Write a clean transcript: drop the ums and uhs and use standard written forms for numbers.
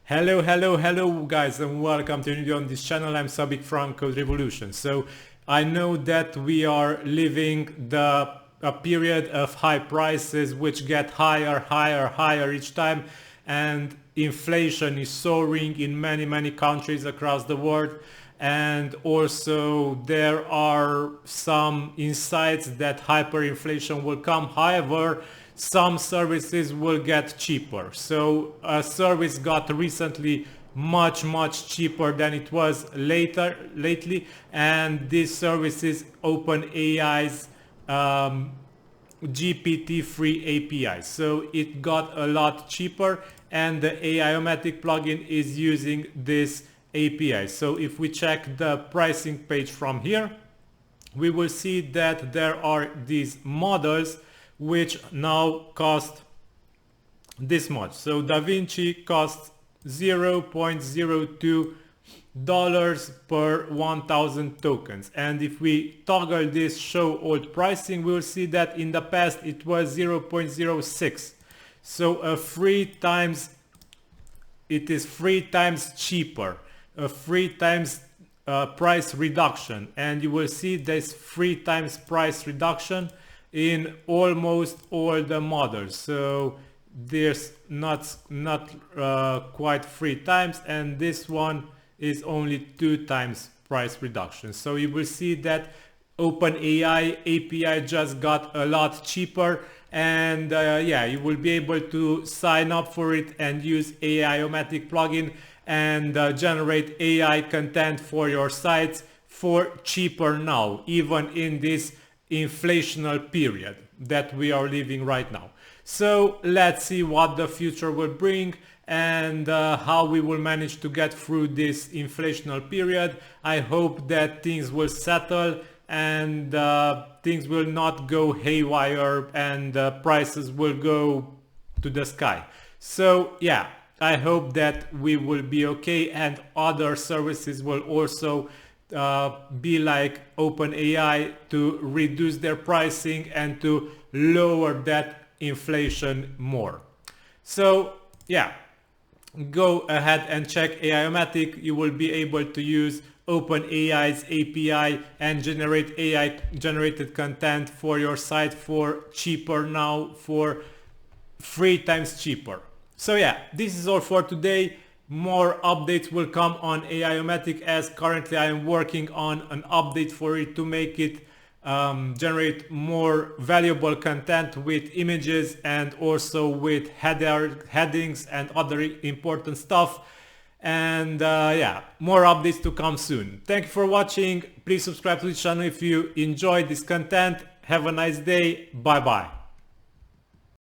Hello guys, and welcome to a new video on this channel. I'm Sabik from Code Revolution. So I know that we are living a period of high prices which get higher each time, and inflation is soaring in many countries across the world. And also there are some insights that hyperinflation will come. However, some services will get cheaper. So a service got recently much cheaper than it was lately, and this service is OpenAI's GPT-3 API. So it got a lot cheaper, and the Aimogen plugin is using this API. So if we check the pricing page from here, we will see that there are these models which now cost this much. So davinci costs $0.02 per 1000 tokens, and if we toggle this show old pricing, we will see that in the past it was 0.06. so it is 3 times cheaper, a 3 times price reduction, and you will see this 3 times price reduction in almost all the models. So there's not quite 3 times, and this one is only 2 times price reduction. So you will see that OpenAI API just got a lot cheaper, and yeah, you will be able to sign up for it and use Aimogen plugin and generate AI content for your sites for cheaper now, even in this inflationary period that we are living right now. So let's see what the future will bring, and how we will manage to get through this inflationary period. I hope that things will settle, and things will not go haywire, and prices will go to the sky. So yeah, I hope that we will be okay, and other services will also be like OpenAI to reduce their pricing and to lower that inflation more. So yeah, go ahead and check Aimogen. You will be able to use OpenAI's API and generate AI generated content for your site for cheaper now, for 3 times cheaper. So yeah, this is all for today. More updates will come on Aimogen, as currently I am working on an update for it to make it generate more valuable content with images, and also with headings and other important stuff. And yeah, more updates to come soon. Thank you for watching. Please subscribe to the channel if you enjoyed this content. Have a nice day. Bye bye.